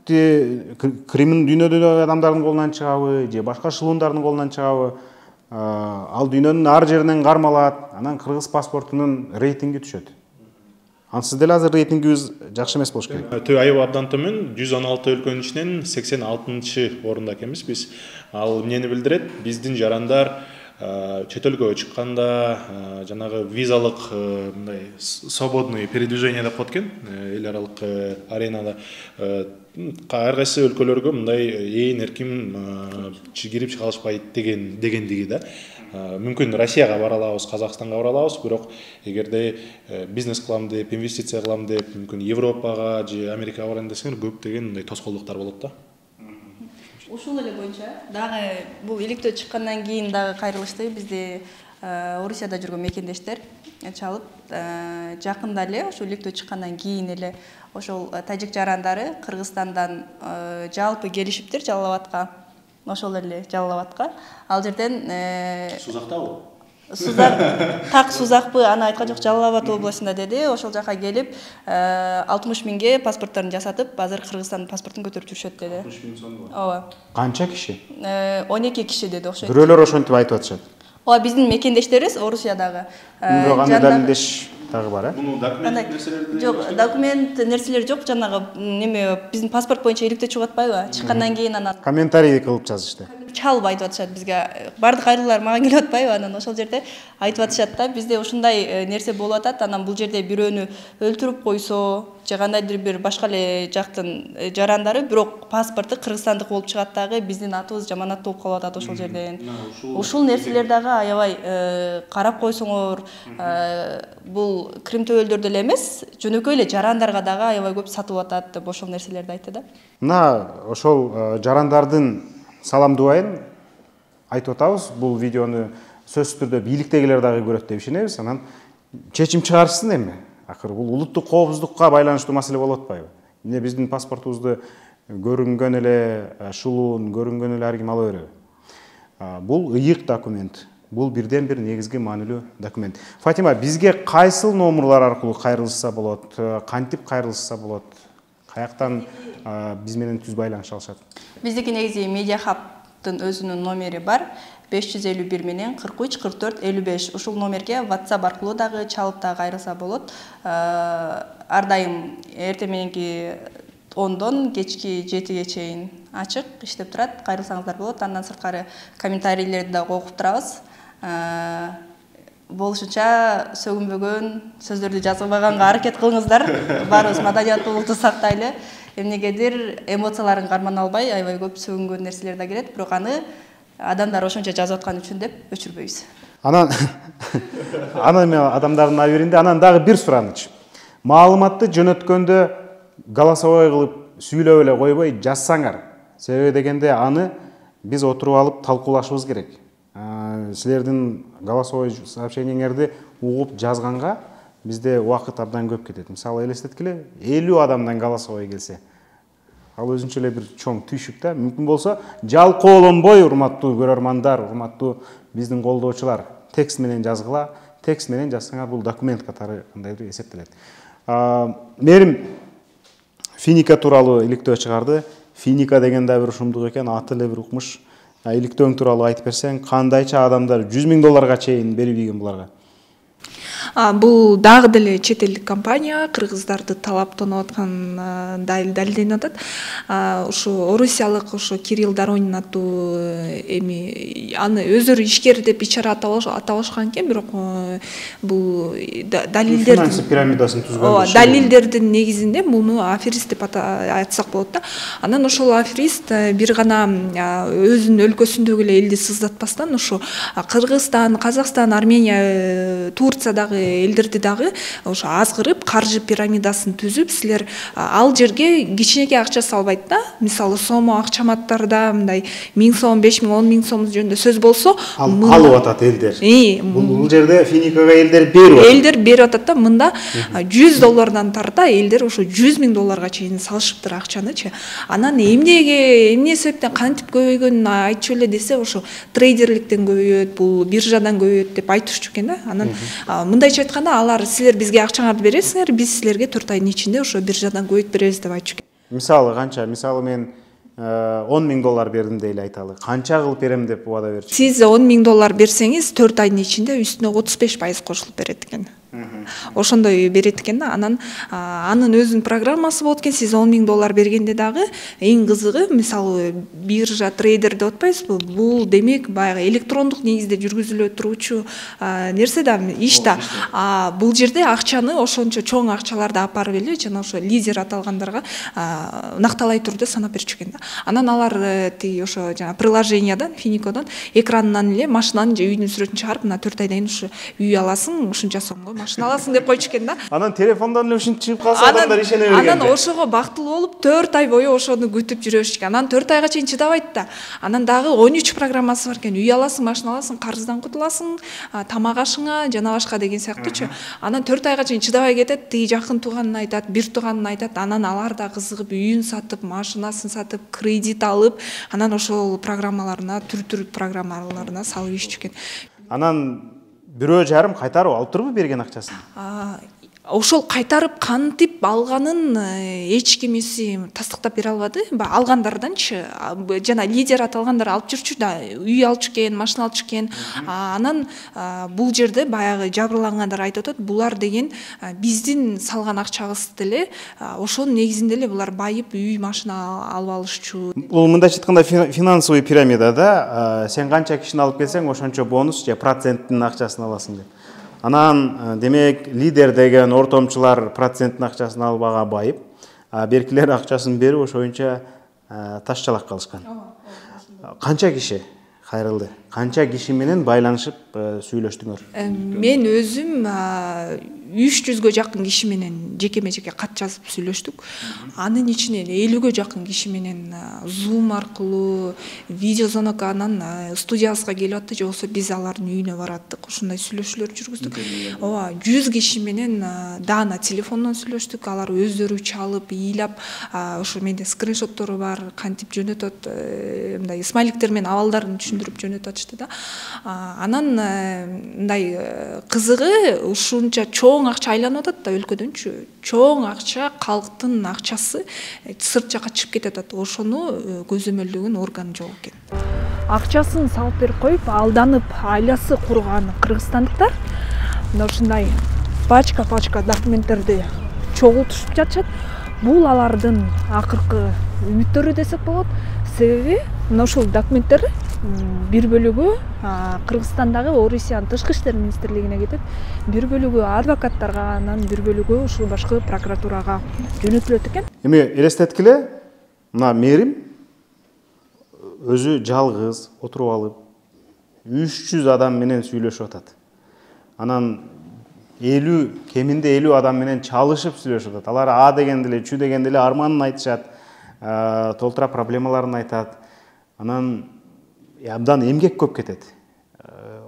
S1: дүйнөдөгү адамдардын колунан чыгабы, же башка шылуундардын колунан чыгабы, ал дүйнөнүн ар жеринен кармалат, анан кыргыз паспортунун рейтинги түшөт. Ансыз деле азыр рейтингибиз жакшы эмес болуш керек.
S4: Аябай абдан төмөн, 116 өлкөнүн ичинен 86-орунда экенбиз биз. Ал эмнени билдирет? Биздин жарандар чет өлкөгө чыкканда жанагы визалык мындай свободный передвижение деп коет экен, эл аралык аренада ар кайсы өлкөлөргө мындай ээн эркин кирип чыга алышпайт дегендиги да. Мүмкүн Россияга бара алабыз, Казакстанга бара алабыз, бирок эгерде бизнес кылам деп, инвестиция кылам деп, мүмкүн Европага же Америкага барам десеңер, көптөгөн мындай тоскоолдуктар болот да.
S9: Ушул эле боюнча дагы бул иликтөө чыккандан кийин дагы кайрылышты. Бизде Орусияда жүргөн мекендештер чалып, жакында эле ошол иликтөө чыккандан кийин эле ошол тажик жарандары Кыргызстандан жалпы келишиптир Жалал Абадка. Ошол эле Жалал Абадка. Ал жерден
S4: Сузактабы?
S9: Так Сузакпы, аны айткан жок, Жалал Абад областында деди. Ошол жака келип 60 000ге паспортторун жасатып, азыр Кыргызстандын паспортун көтөрүп жүрүшөт деди.
S4: 60 000 сом.
S9: Ооба.
S1: Канча киши?
S9: 12 киши деди окшойт.
S1: Бирөөлөр ошентип айтып атышат.
S9: Ооба, биздин мекендештерибиз Орусиядагы.
S1: Бирок аны далилдеш дагы бар,
S4: Муну документ нерселерди
S9: жок, документ нерселер жок, жанагы неме биздин паспорт боюнча иликтөө чыгып атпайбы? Чыккандан кийин анан
S1: комментарий кылып жазышты.
S9: чалып айтып атышат бизге. Бардык кайрылуулар мага келип атпайбы? Анан ошол жерде айтып атышат да, бизде ушундай нерсе болуп атат, анан бул жерде бирөөнү өлтүрүп койсо, же кандайдыр бир башка эле жактын жарандары, бирок паспорту кыргызстандык болуп чыгат дагы, биздин атыбыз жаманат болуп калып атат ошол жерден. Ушул нерселер дагы аябай карап койсоңор, бул кримтөөлдөрдө эле эмес, жөнөкөй эле жарандарга дагы аябай көп сатылып атат деп ошол нерселерди айтты да.
S1: Мына ошол жарандардын саламдубайын айтып атабыз. Бул видеону сөзсүз түрдө бийликтегилер дагы көрөт деп ишенебиз. Анан чечим чыгарышсын эми. Акыры бул улуттук коопсуздукка байланыштуу маселе болуп атпайбы? Эмне биздин паспортубузду көрүнгөн эле шулуун, көрүнгөн эле ар ким ала береби? Бул ыйык документ. Бул бирден бир негизги маанилүү документ. Фатима, бизге кайсыл номурлар аркылуу кайрылышса болот? Кантип кайрылышса болот? Каяктан биз менен түз байланыша алышат? Биздики
S9: негизи Медиахабтын өзүнүн номери бар. 551 менен 43 44 55. Ушул номерге WhatsApp аркылуу дагы чалып дагы кайрылса болот. Ар дайым эртең мененки 10-дон кечки 7-ге чейин ачык иштеп турат. Кайрылсаңыздар болот. Андан сырткары комментарийлерди дагы окуп турабыз. болушунча сөгүнбөгөн сөздөрдү жазбаганга аракет кылыңыздар. Баарыбыз маданиятыбызды сактайлы. Эмнегедир эмоцияларын кармана албай, аябай көп сөгүнгөн нерселер да келет, бирок аны адамдар ошончо жазып аткан үчүн деп өчүрбөйбүз.
S1: Анан мен адамдардын аберинде анан дагы бир сураныч. Маалыматты жөнөткөндө голосовой кылып сүйлөп эле койбой жазсаңар. Себеби дегенде аны биз отуруп алып талкуулашыбыз керек. Силердин голосовой сообщениеңерди угуп жазганга бизде убакыт абдан көп кетет. Мисалы элестеткиле 50 адамдан голосовой келсе, ал өзүнчө эле бир чоң түйшүк да. Мүмкүн болсо жалкоолонбой, урматтуу көрөрмандар, урматтуу биздин колдоочулар, текст менен жазгыла. Текст менен жазсаңар бул документ катары кандайдыр эсептелет. Мерим Финика тууралуу иликтөө чыгарды. Финика деген да бир ушундук экен, аты эле бир укмуш. Иликтөөң тууралуу айтып берсең, кандайча адамдар 100 000 долларга чейин берип ийген буларга?
S6: Бул дагы деле чет элдик компания, кыргыздарды талаптанып аткан далилденип атат. Ушу орусиялык Кирилл Доронин аттуу эми аны өздөрү ишкер деп ичара атабашкан экен, бирок бул далилдердин
S1: пирамидасын түзгөн.
S6: Далилдердин негизинде муну аферист деп айтсак болот да. Анан ошол аферист бир гана өзүнүн өлкөсүндөгү эле элди сыздатпастан ушу Кыргызстан, Казакстан, Армения, Турциядагы элдерди дагы ошо азгырып, каржы пирамидасын түзүп, силер ал жерге кичинекей акча салбайт да. Мисалы сому акчаматтарда мындай 1000 сом, 5000, 10 000 сом жөнүндө сөз болсо,
S1: алып атат элдер. Бул жерде Финикага элдер берип атат.
S6: Элдер берип атат да. Мында 100 доллардан тарта элдер ошо 100 000 долларга чейин салышыптыр акчанычы. Анан эмне себептен кантип көбөйгөнүн айтчу эле десе, ошо трейдерликтен көбөйөт, бул биржадан көбөйөт деп айтышчу экен да. Анан мындайча айтканда, алар силер бизге акчаңарды бересиңер, биз силерге 4 айдын ичинде ошо биржадан көбөйт беребиз деп айтчу экен.
S1: Мисалы канча? Мисалы мен 10 000 доллар бердим дейли айталы. Канча кылып берем деп убада берчү?
S6: Сиз 10 000 доллар берсеңиз, 4 айдын ичинде үстүнө 35% кошулуп берет экен. Ошондой берет экен да. Анан анын өзүнүн программасы болот экен. Сиз 10 000 доллар бергенде дагы эң кызыгы, мисалы биржа, трейдер деп атпайсызбы? Бул демек баягы электрондук негизде жүргүзүлө туручу нерсе да, иш да. Бул жерде акчаны ошончо чоң акчаларды апарып эле жана ошо лидер аталгандарга накталай түрдө санап берчү экен да. Анан алар тиги ошо жана приложениядан, Финикодон экранынан эле машинанын же үйдүн сүрөтүн чыгарып, мына 4 айдан кийин ушу үй аласың, ушунча сомго машина аласың деп койчу экен да.
S1: Анан телефондон эле ушинтип чыгып калса, адамдар ишене берген.
S6: Анан ошого бактылуу болуп 4 ай бою ошону күтүп жүрөбүз экен. Анан 4 айга чейин чыдабайт да. Анан дагы 13 программасы бар экен. Үй аласың, машина аласың, карыздан кутуласың, тамак ашыңа, жана башка деген сыяктуучу. Анан 4 айга чейин чыдабай кетет, тиги жакын тууганын айтат, бир тууганын айтат. Анан алар да кызыгып, үйүн сатып, машинасын сатып, кредит алып, анан ошол программаларына, түр программаларына салып ийишчү экен.
S1: Анан 1,5 кайтарып алып турбу берген акчасын?
S6: Ошол кайтарып кантип алганын эч кимиси тастыктап бере албады. Алгандарданчы, жана лидер аталгандар алып жүрчү да, үй алчу экен, машина алчу экен. Анан бул жерде баягы жабырлангандар айтып атат, булар деген биздин салган акчабыз деле, ошонун негизинде эле булар байып, үй, машина алып алышчу.
S1: Бул мындайча айтканда финансовый пирамидада сен канча кишини алып келсең, ошончо бонус же проценттин акчасын аласың деп. Анан демек лидер деген ортомчулар проценттин акчасын албага байып, беркилер акчасын берип ошоюнча ташчалак калышкан. Канча киши кайрылды? Канча киши менен байланышып сүйлөштүңөр?
S6: Мен өзүм 300-гө жакын киши менен жекеме-жеке кат жазып сүйлөштүк. Анын ичинен 50-гө жакын киши менен Zoom аркылуу видеозвонок, анан студиябызга келип атты, же болбосо биз алардын үйүнө бараттык. Ушундай сүйлөшүүлөр жүргүздүк. 100 киши менен даана телефондон сүйлөштүк. Алар өздөрү чалып, ыйлап, ошо менде скриншоттору бар, кантип жөнөтөт, мындай смайликтер менен абалдарын түшүндүрүп жөнөтөт да. Анан мындай кызыгы ушунча чоң акча айланып атат да өлкөдөнчү. Чоң акча, калктын акчасы сырт жакка чыгып кетет атат. Ошону көзөмөлдөгөн орган жок экен. Акчасын салып берип коюп, алданып айласы курган кыргызстандыктар мына ушундай пачка документтерди чогултушуп жатышат. Бул алардын акыркы үмүттөрү десек болот. Себеби мына ушул документтерди бир бөлүгү Кыргызстандагы Орусиянын тышкы иштер министрлигине кетет, бир бөлүгү адвокаттарга, анан бир бөлүгү ушул башкы прокуратурага жөнөтүлөт экен.
S1: Эми элестеткиле, мына мэрим өзү жалгыз отуруп алып 300 адам менен сүйлөшүп атат. Анан кеминде 50 адам менен чалышып сүйлөшүп атат. Алар А дегенде эле, Чү дегенде эле арманын айтышат, толтура проблемаларын айтат. Анан абдан эмгек көп кетет.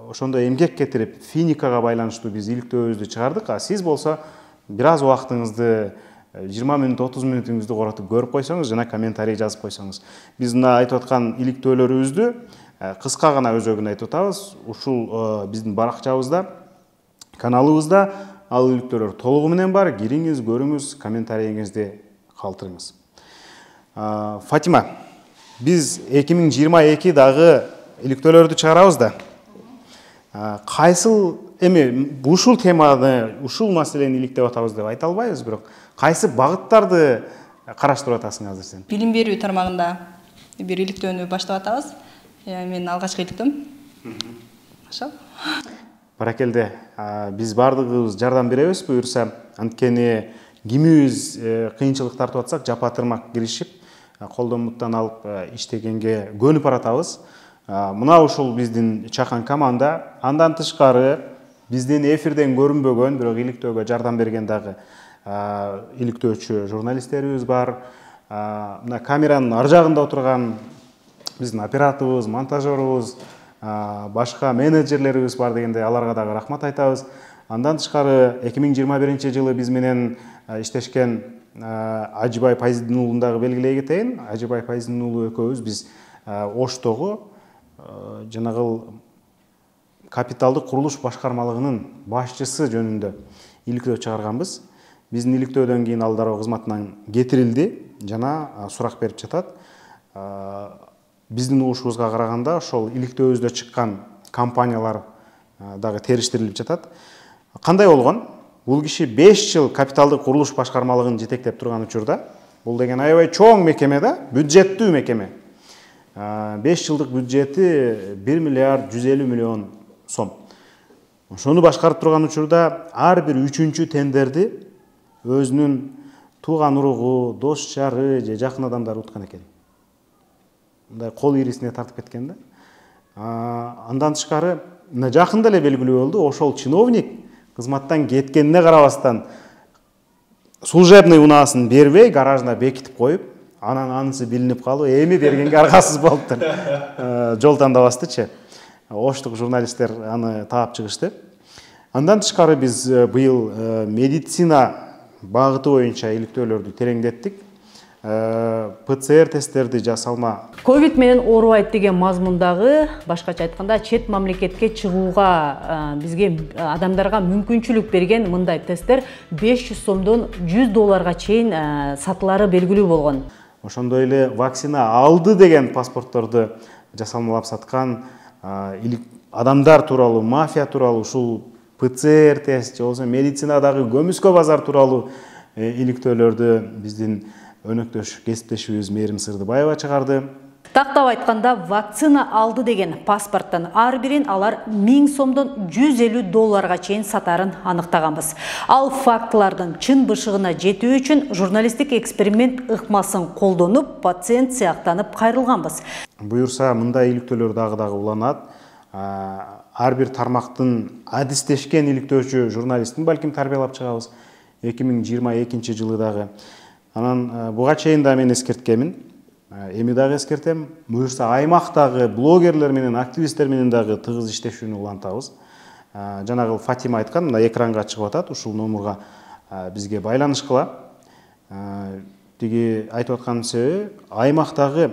S1: Ошондо эмгек кетирип, финикага байланыштуу биз иликтөөбүздү чыгардык. А сиз болсо бир аз убактыңызды 20 минут, 30 минутуңузду коротуп көрүп койсоңуз жана комментарий жазып койсоңуз. Биз мына айтып аткан иликтөөлөрүбүздү кыска гана өзөгүн айтып атабыз. Ушул биздин баракчабызда, каналыбызда ал иликтөөлөр толугу менен бар. Кириңиз, көрүңүз, комментарийиңизди калтырыңыз. Фатима, биз 2022 дагы иликтөөлөрдү чыгарабыз да. Кайсыл ушул теманы, ушул маселени иликтеп атабыз деп айта албайбыз, бирок кайсы багыттарды караштырып атасың азыр сен?
S9: Билим берүү тармагында бир иликтөөнү баштап атабыз. Мен алгачкы иликтөөм. Ошол.
S1: Баракелде, биз бардыгыбыз жардам беребиз буюрса, анткени кимибиз кыйынчылык тартып атсак, жапа-тырмак киришип, колдон-буттан алып иштегенге көнүп баратабыз. Мына ушул биздин чакан команда, андан тышкары биздин эфирден көрүнбөгөн, бирок иликтөөгө жардам берген дагы иликтөөчү журналисттерибиз бар. Мына камеранын ар жагында отурган биздин операторубуз, монтажерубуз, башка менеджерлерибиз бар дегенде аларга дагы рахмат айтабыз. Андан тышкары 2021 жылы биз менен иштешкен Ажыбай Пайзидин уулун дагы белгилей кетейин. Ажыбай Пайзидин уулу экөөбүз биз Оштогу жанагыл капиталдык курулуш башкармалыгынын башчысы жөнүндө иликтөө чыгарганбыз. Биздин иликтөөдөн кийин ал дароо кызматынан кетирилди жана сурак берип жатат. Биздин угушубузга караганда ошол иликтөөбүздө чыккан компаниялар дагы териштирилип жатат. Кандай болгон? Бул киши 5 жыл капиталдык курулуш башкармалыгын жетектеп турган учурда, бул деген аябай чоң мекеме да, бюджеттүү мекеме. 5 жылдык бюджети 1 миллиард 150 миллион сом. Ошону башкарып турган учурда ар бир 3-чү тендерди өзүнүн тууган уругу, дос жары же жакын адамдары уткан экен. Мындай кол ирисине тартып кеткен да. Андан тышкары жакында эле белгилүү болду, ошол чиновник кызматтан кеткенине карабастан служебный унаасын бербей, гаражына бекитип коюп, анан анысы билинип калып, эми бергенге аргасыз болуптур. Жол тандабастычы. Оштук журналисттер аны таап чыгышты. Андан тышкары биз быйыл медицина багыты боюнча иликтөөлөрдү тереңдеттик. ПЦР тесттерди жасалма.
S10: Ковид менен оорубайт деген мазмундагы, башкача айтканда, чет мамлекетке чыгууга бизге адамдарга мүмкүнчүлүк берген мындай тесттер 500 сомдон 100 долларга чейин сатылары белгилүү болгон.
S1: Ошондой эле вакцина алды деген паспортторду жасалмалап саткан адамдар тууралуу, мафия тууралуу, ушул ПЦР тест же болбосо медицинадагы көмүскө базар тууралуу иликтөөлөрдү биздин өнөктөш кесиптешибиз Мээрим Сырдыбаева чыгарды.
S10: Тактап айтканда, вакцина алды деген паспорттон ар бирин алар 1000 сомдон 150 долларга чейин сатарын аныктаганбыз. Ал фактылардын чын бышыгына жетүү үчүн журналисттик эксперимент ыкмасын колдонуп, пациент сыяктанып кайрылганбыз.
S1: Буюрса, мындай иликтөөлөр дагы уланат. Ар бир тармактын адистешкен иликтөөчү журналистин балким тарбиялап чыгабыз 2022 жылы дагы. Анан буга чейин да мен эскерткемин. Эми дагы эскертем. Буюрса, аймактагы блогерлер менен, активисттер менен дагы тыгыз иштешүүнү улантабыз. Жанагыл Фатима айткан, мына экранга чыгып атат, ушул номурга бизге байланышкыла. Тиги айтып аткан себеби, аймактагы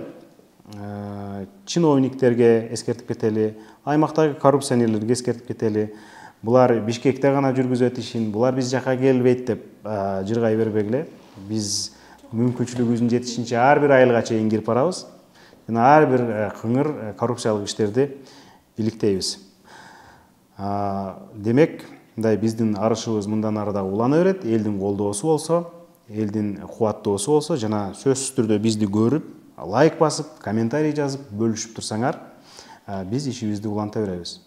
S1: чиновниктерге эскертип кетели, аймактагы коррупционерлерге эскертип кетели. Булар Бишкекте гана жүргүзөт ишин, булар биз жака келбейт деп жыргай бербегиле. Биз мүмкүнчүлүгүбүздүн жетишинче ар бир айылга чейин кирип барабыз. Жана ар бир кыңыр коррупциялык иштерди иликтейбиз. Демек, мындай биздин арышыбыз мындан ары да улана берет. Элдин колдоосу болсо, элдин кубаттоосу болсо, жана сөзсүз түрдө бизди көрүп, лайк басып, комментарий жазып, бөлүшүп турсаңар, биз ишибизди уланта беребиз.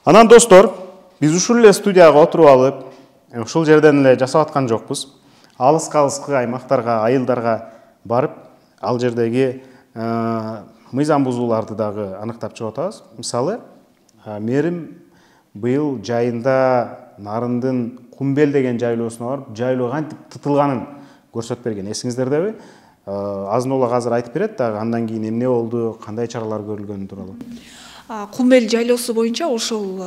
S1: Анан достор, биз ушул эле студияга отуруп алып, ушул жерден эле жасап аткан жокпуз. Алыскы аймактарга, айылдарга барып, ал жердеги мыйзам бузууларды дагы аныктап чыгып атабыз. Мисалы, мээрим быйыл жайында Нарындын Кумбел деген жайлоосуна барып, жайлоо кантип тытылганын көрсөтүп берген. Эсиңиздердеби? Азын улак азыр айтып берет дагы, андан кийин эмне болду, кандай чаралар көрүлгөнү тууралуу.
S6: Кумбел жайлоосу боюнча ошол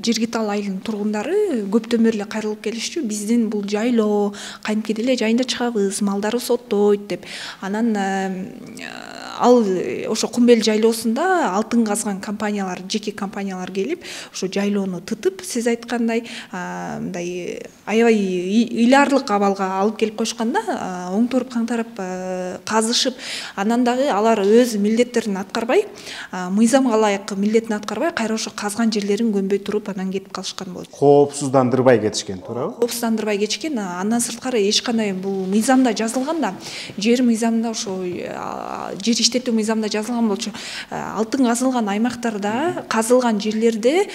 S6: Жиргитал айылынын тургундары көптөн бери эле кайрылып келишчү. Биздин бул жайлоо кантип эле жайында чыгабыз, малдарыбыз оттойт деп. Анан ал ошо Кумбел жайлоосунда алтын казган компаниялар, жеке компаниялар келип, ошо жайлоону тытып, сиз айткандай, мындай аябай ыйлаарлык абалга алып келип койшканда, оңторуп каңтарып казышып, анан дагы алар өз милдеттерин аткарбай, мыйзамга ылайык милдетин аткарбай, кайра ошо казган жерлерин көнбөй туруп, анан кетип калышкан болот.
S1: Коопсуздандырбай кетишкен, туурабы?
S6: Коопсуздандырбай кетишкен. Андан сырткары эч кандай бул мыйзамда жазылган да, жер мыйзамында ошо жер иштетүү мыйзамында жазылган болчу. Алтын казылган аймактарда, казылган жерлерде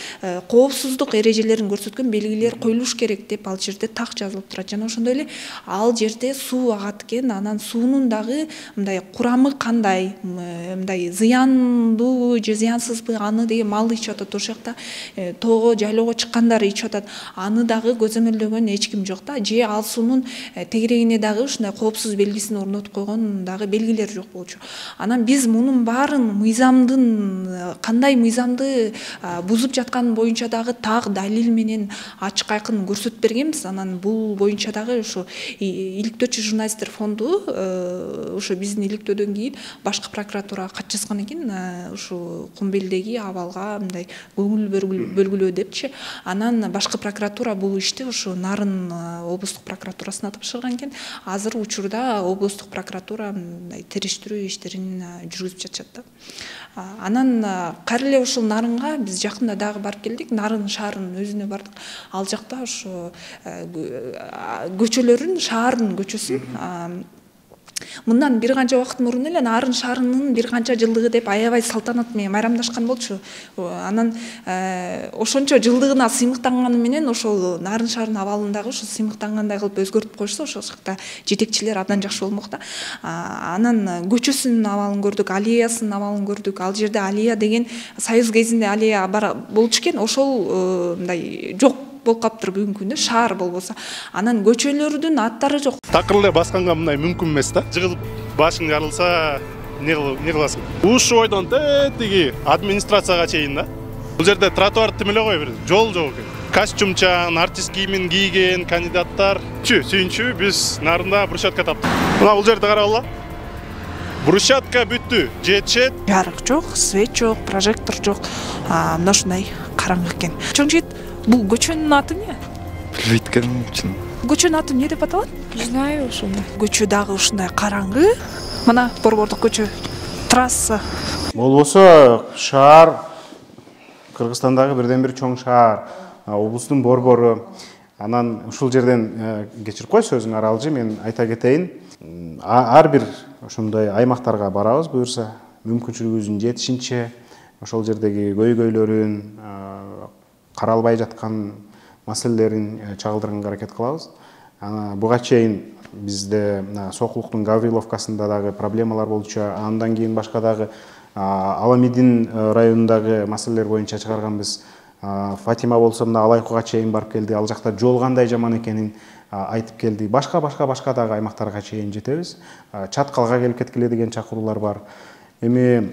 S6: коопсуздук эрежелерин көрсөткөн белгилер коюлуш керек деп ал жерде так жазылып турат. Жана ошондой эле ал жерде суу агат экен, анан суунун дагы мындай курамы кандай, мындай зыяндуу же зыянсызбы, аны деген мал ичип атат, ошол жакта тоого, жайлоого чыккандар ичип атат. Аны дагы көзөмөлдөгөн эч ким жок да. Же ал суунун тегерегине дагы ушундай коопсуз белгисин орнотуп койгон дагы белгилер жок болчу. Анан биз мунун баарын мыйзамдын кандай мыйзамды бузуп жатканын боюнча дагы так далил менен ачык айкын көрсөтүп бергенбиз. Анан бул боюнча дагы ушу иликтөөчү журналисттер фонду ошо биздин иликтөөдөн кийин башкы прокуратурага кат жазган экен, ушу Кумбелдеги абалга мындай көңүл бөлгүлөө депчи. Анан башкы прокуратура бул ишти ушу Нарын облустук прокуратурасына тапшырган экен. Азыр учурда облустук прокуратура мындай териштирүү иштерин жүргүзүп жатышат да. Анан кайра эле ушул Нарынга биз жакында дагы барып келдик. Нарын шаарынын өзүнө бардык. Ал жакта ошо көчөлөрүн, шаардын көчөсүн мындан бир канча убакыт мурун эле Нарын шаарынын бир канча жылдыгы деп аябай салтанат менен майрамдашкан болчу. Анан ошончо жылдыгына сыймыктанганы менен ошол Нарын шаарынын абалындагы ошо сыймыктангандай кылып өзгөртүп койшо, ошол жакта жетекчилер абдан жакшы болмок да. Анан көчөсүнүн абалын көрдүк, аллеясынын абалын көрдүк. Ал жерде аллея деген Союз кезинде аллея болчу экен, ошол мындай жок болуп калыптыр бүгүнкү күндө, шаар болбосо. Анан көчөлөрдүн аттары жок.
S4: Такыр эле басканга мындай мүмкүн эмес да. Жыгылып башың жарылса не кыласың? Ушул ойдон тетиги администрацияга чейин да. Бул жерде тротуар тим эле кой, бир жол жок экен. Костюмчан, артист кийимин кийген кандидаттар сүйүнчү биз Нарында брусчатка таптык. Мына бул жерде карагыла. Брусчатка бүттү, жетишет.
S6: Жарык жок, свет жок, прожектор жок. Мына ушундай караңгы экен. Чоң жигит, бул көчөнүн аты эмне?
S11: Билбейт экенмин.
S6: Көчөнүн аты эмне деп аталат?
S11: Не знаю, ошондой.
S6: Көчө дагы ушундай караңгы. Мына борбордук көчө, трасса.
S1: Болбосо шаар Кыргызстандагы бирден бир чоң шаар, облустун борбору. Анан ушул жерден кечирип кой сөзүң Аралжы, мен айта кетейин. Ар бир ошондой аймактарга барабыз буюрса, мүмкүнчүлүгүбүздүн жетишинче ошол жердеги көйгөйлөрүн, каралбай жаткан маселелерин чагылдырганга аракет кылабыз. Буга чейин бизде Сокулуктун Гавриловкасында дагы проблемалар болчу, андан кийин башка дагы Аламидин районундагы маселелер боюнча чыгарганбыз. Фатима болсо мына Алайкуга чейин барып келди, ал жакта жол кандай жаман экенин айтып келди. Башка дагы аймактарга чейин жетебиз. Чаткалга келип кеткиле деген чакыруулар бар. Эми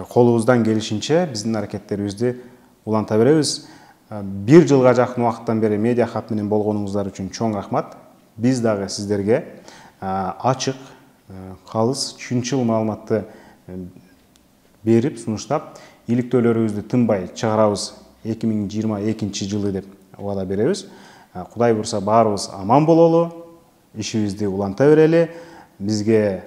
S1: колубуздан келишинче биздин аракеттерибизди уланта беребиз. Бир жылга жакын убакыттан бери Медиа Хаб менен болгонуңуздар үчүн чоң рахмат. Биз дагы сиздерге ачык, калыс, чынчыл маалыматты берип, сунуштап, иликтөөлөрүбүздү тынбай чыгарабыз 2022 жылы деп убада беребиз. Кудай бурса баарыбыз аман бололу, ишибизди уланта берели. Бизге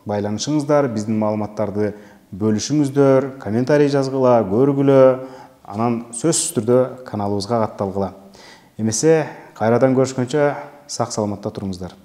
S1: байланышыңыздар, биздин маалыматтарды бөлүшүңүздөр, комментарий жазгыла, көргүлө, анан сөзсүз түрдө каналыбызга катталгыла. Эмесе кайрадан көрүшкөнчө сак саламатта туруңуздар.